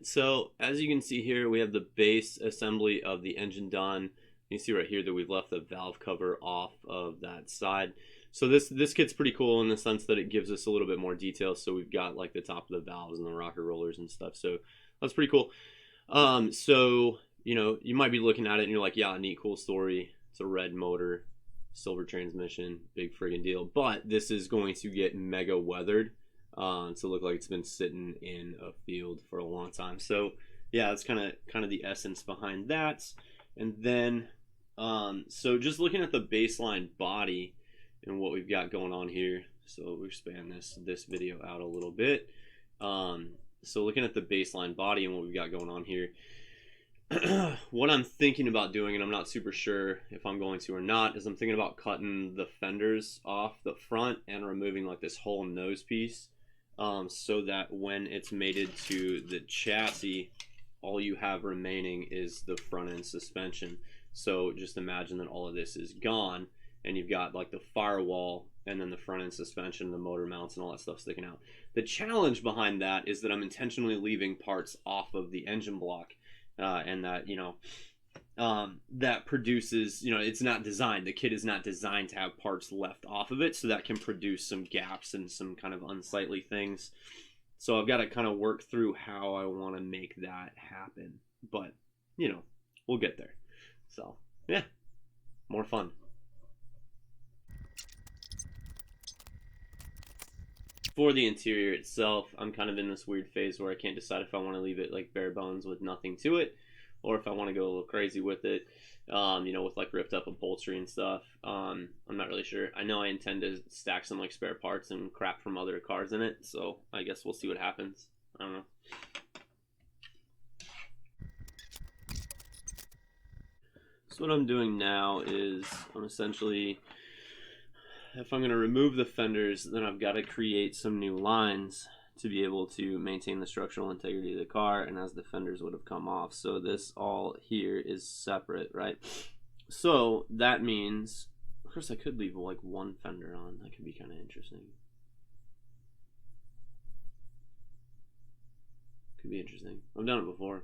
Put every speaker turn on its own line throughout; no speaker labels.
So as you can see here, we have the base assembly of the engine done. You see right here that we've left the valve cover off of that side. So this kit's pretty cool in the sense that it gives us a little bit more detail. So we've got like the top of the valves and the rocker rollers and stuff. So that's pretty cool. So you know, you might be looking at it and you're like, yeah, neat, cool story. It's a red motor, silver transmission, big friggin' deal. But this is going to get mega weathered. To look like it's been sitting in a field for a long time. So yeah, that's kind of the essence behind that. And then so just looking at the baseline body and what we've got going on here. So we expand this video out a little bit. So looking at the baseline body and what we've got going on here, what I'm thinking about doing, and I'm not super sure if I'm going to or not, is I'm thinking about cutting the fenders off the front and removing like this whole nose piece, so that when it's mated to the chassis, all you have remaining is the front end suspension. So just imagine that all of this is gone and you've got like the firewall and then the front end suspension, the motor mounts and all that stuff sticking out. The challenge behind that is that I'm intentionally leaving parts off of the engine block, and that, you know, that produces, you know, it's not designed, the kit is not designed to have parts left off of it, so that can produce some gaps and some kind of unsightly things. So I've got to kind of work through how I want to make that happen, but you know, we'll get there. So yeah, more fun. For the interior itself, I'm kind of in this weird phase where I can't decide if I want to leave it like bare bones with nothing to it, or if I want to go a little crazy with it, you know, with like ripped up upholstery and stuff. I'm not really sure. I know I intend to stack some like spare parts and crap from other cars in it, so I guess we'll see what happens. I don't know. So what I'm doing now is I'm essentially, if I'm going to remove the fenders, then I've got to create some new lines to be able to maintain the structural integrity of the car, and as the fenders would have come off. So this all here is separate, right? So that means, of course I could leave like one fender on. That could be kind of interesting. Could be interesting. I've done it before.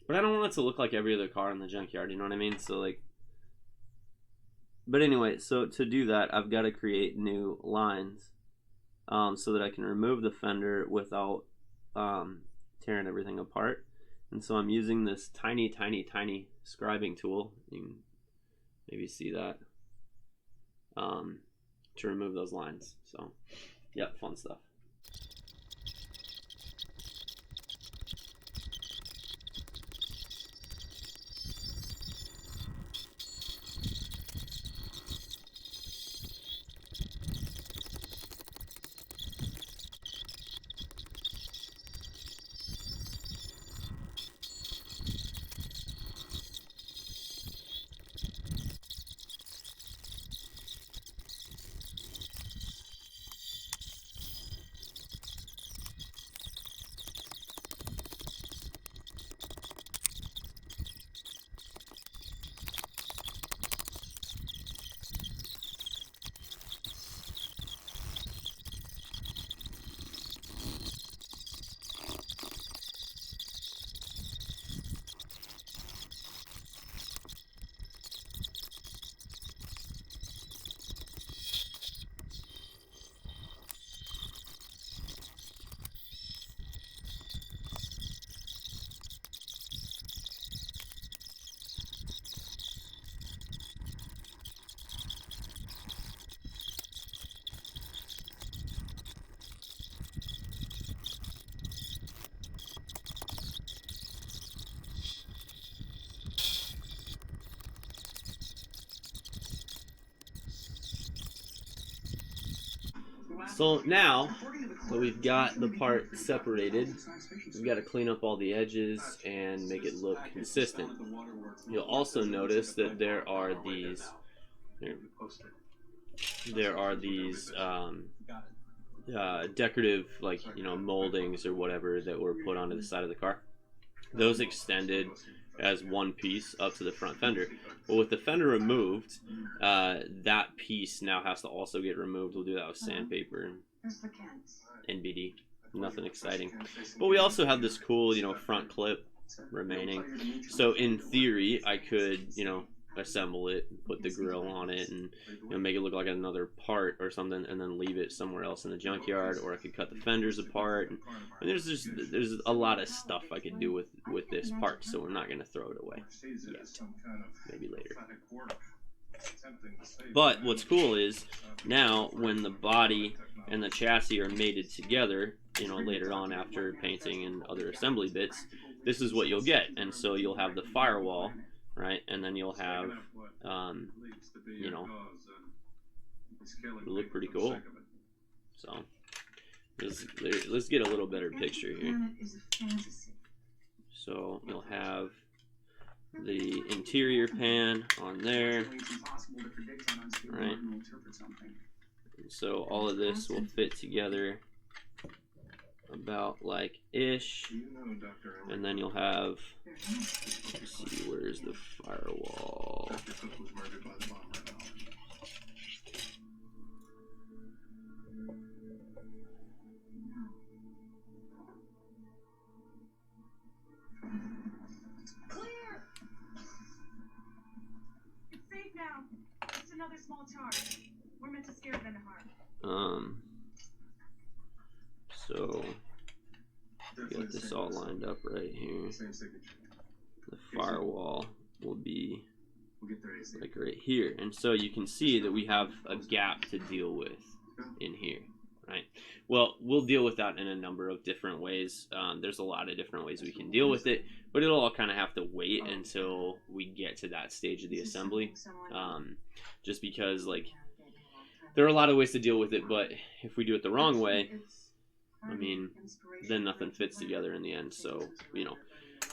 But I don't want it to look like every other car in the junkyard, you know what I mean? So like, but anyway, so to do that, I've got to create new lines, so that I can remove the fender without tearing everything apart. And so I'm using this tiny scribing tool. You can maybe see that, to remove those lines. So yeah, fun stuff. So now that we've got the part separated, we've got to clean up all the edges and make it look consistent. You'll also notice that there are these decorative, like, you know, moldings or whatever that were put onto the side of the car. Those extended as one piece up to the front fender. But with the fender removed, that piece now has to also get removed. We'll do that with sandpaper and NBD. nothing exciting. But we also have this cool, front clip remaining. So in theory, I could, assemble it, put the grill on it, and make it look like another part or something, and then leave it somewhere else in the junkyard. Or I could cut the fenders apart, and there's a lot of stuff I could do with this part. So we're not gonna throw it away yet. Maybe later. But what's cool is now when the body and the chassis are mated together, later on after painting and other assembly bits, this is what you'll get. And so you'll have the firewall, right? And then you'll have, it'll look pretty cool. So let's get a little better picture here. So you'll have the interior pan on there, right? And so all of this will fit together about like ish, and then you'll have, let's see, where's the firewall?
Now, just another small charge. We're meant to scare them to harm.
So got this all lined up right here. The firewall will be like right here, and so you can see that we have a gap to deal with in here, right? Well, we'll deal with that in a number of different ways. There's a lot of different ways we can deal with it, but it'll all kind of have to wait until we get to that stage of the assembly, just because like there are a lot of ways to deal with it, but if we do it the wrong way, I mean, then nothing fits together in the end. So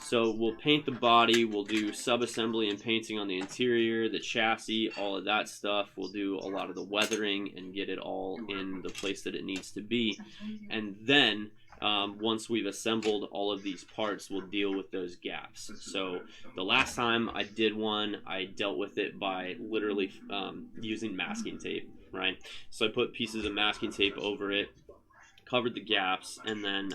so we'll paint the body, we'll do sub-assembly and painting on the interior, the chassis, all of that stuff. We'll do a lot of the weathering and get it all in the place that it needs to be. And then once we've assembled all of these parts, we'll deal with those gaps. So the last time I did one, I dealt with it by literally using masking tape, right? So I put pieces of masking tape over it, covered the gaps, and then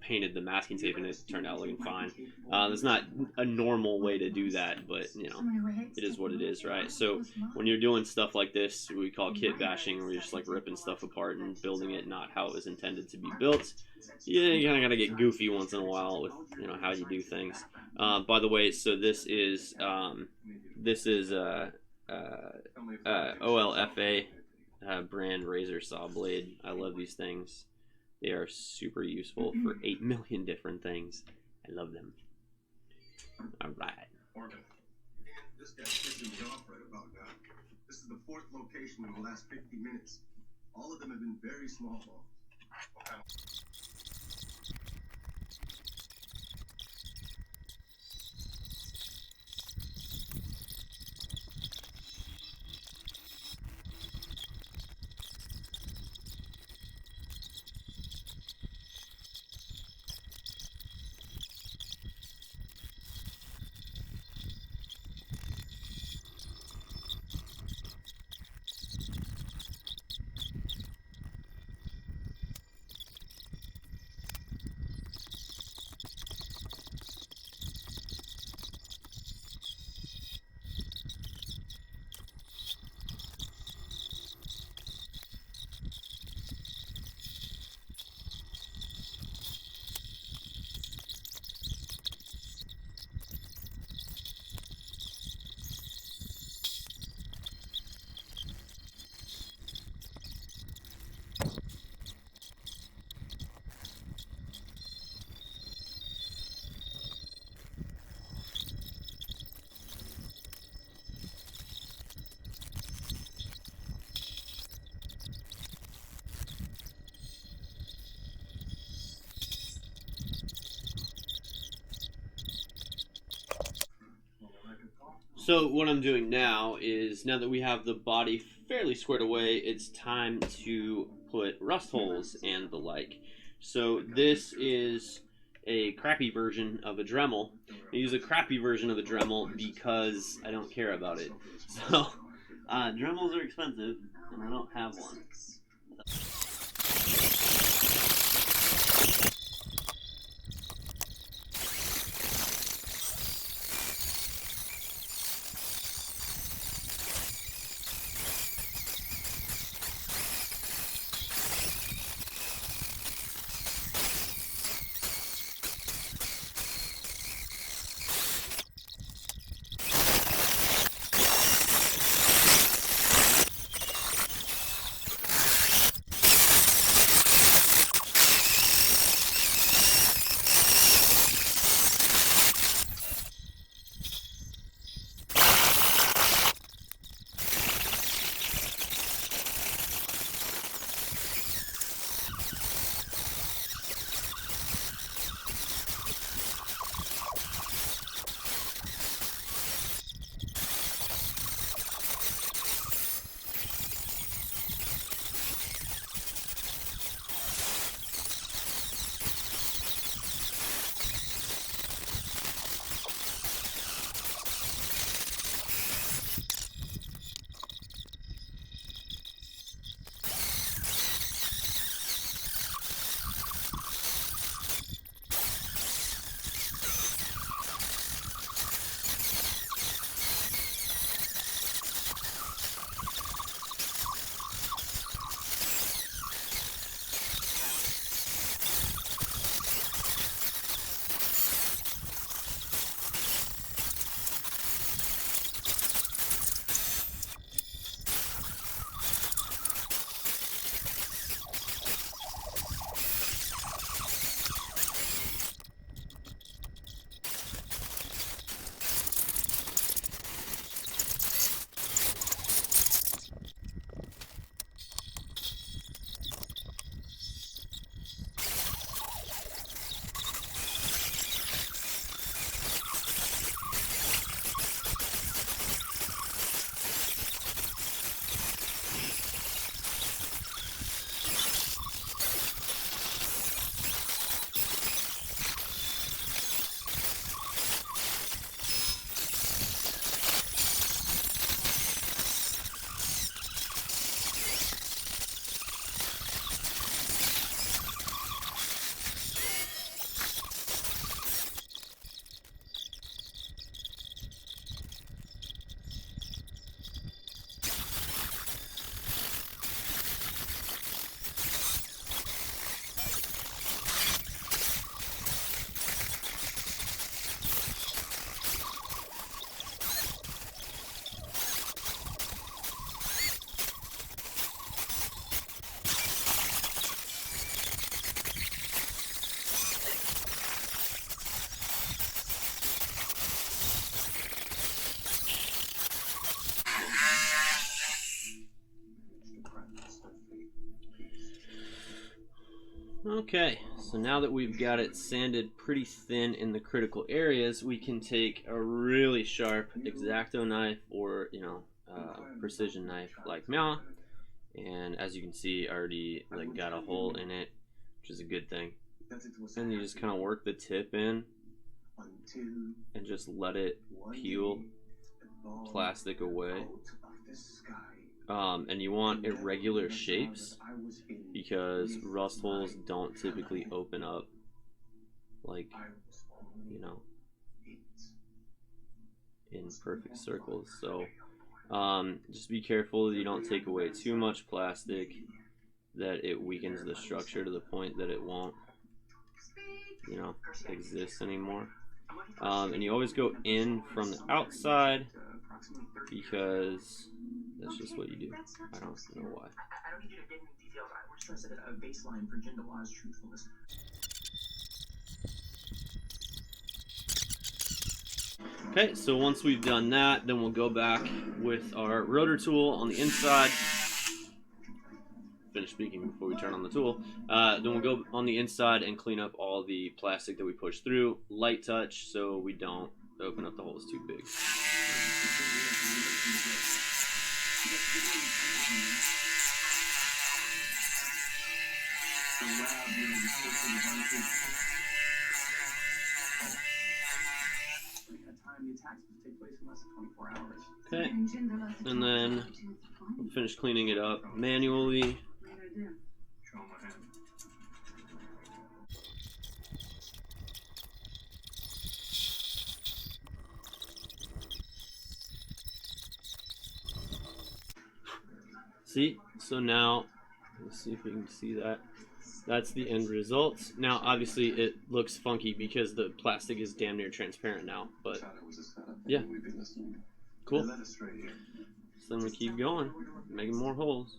painted the masking tape, and it turned out looking fine. It's not a normal way to do that, but it is what it is, right? So when you're doing stuff like this, we call kit bashing, where you're just like ripping stuff apart and building it not how it was intended to be built. Yeah, you kind of gotta get goofy once in a while with how you do things. By the way, so this is OLFA brand razor saw blade. I love these things. They are super useful for 8 million different things. I love them. All right.
Morgan. This guy's pissing me off right about now. This is the 4th location in the last 50 minutes. All of them have been very small.
So what I'm doing now is, now that we have the body fairly squared away, it's time to put rust holes and the like. So this is a crappy version of a Dremel. I use a crappy version of a Dremel because I don't care about it. So Dremels are expensive, and I don't have one. Okay, so now that we've got it sanded pretty thin in the critical areas, we can take a really sharp X-Acto knife or, precision knife like Mia, and as you can see, I already got a hole in it, which is a good thing. And you just kind of work the tip in and just let it peel plastic away. And you want irregular shapes because rust holes don't typically open up in perfect circles. So just be careful that you don't take away too much plastic that it weakens the structure to the point that it won't exist anymore. And you always go in from the outside because that's just what you do. I don't know why.
I don't need you to give me details. We're just trying to set a baseline for Jindalar's truthfulness.
Okay, so once we've done that, then we'll go back with our rotor tool on the inside. Finish speaking before we turn on the tool. Then we'll go on the inside and clean up all the plastic that we pushed through. Light touch so we don't open up the holes too big.
The attacks take place in less than 24 hours.
Okay, and then we'll finish cleaning it up manually.
Show 'em my hand.
See, so now let's see if we can see that. That's the end result. Now, obviously, it looks funky because the plastic is damn near transparent now. But yeah, cool. So then we keep going, making more holes.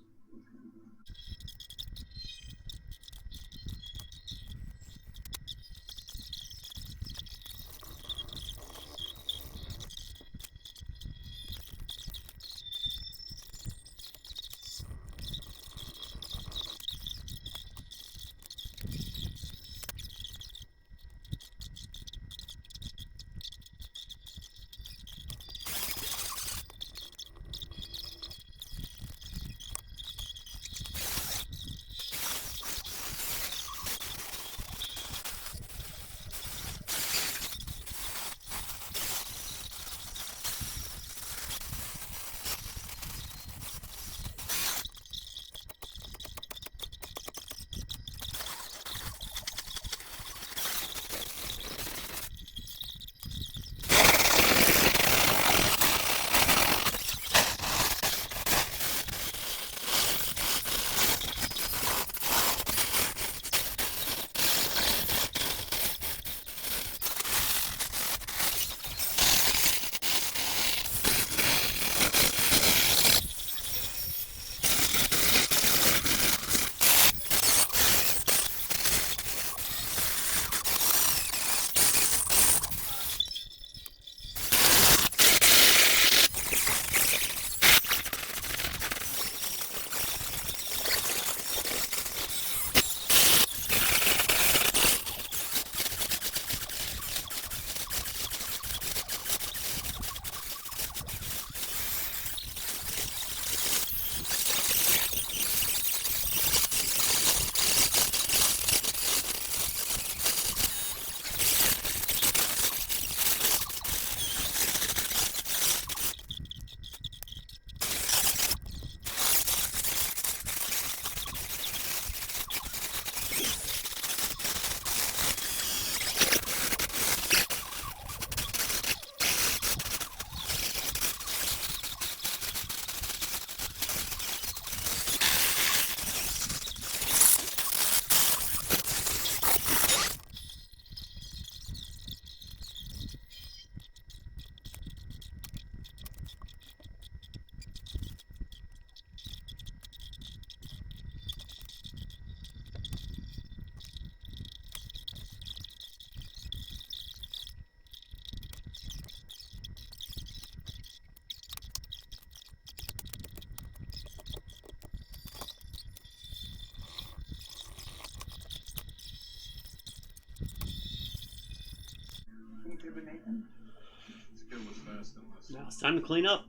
Skill was fast and less.
Now it's time to clean up.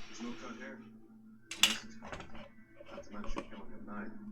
There's no cut hair. Unless it's covered. Not to mention killing at night.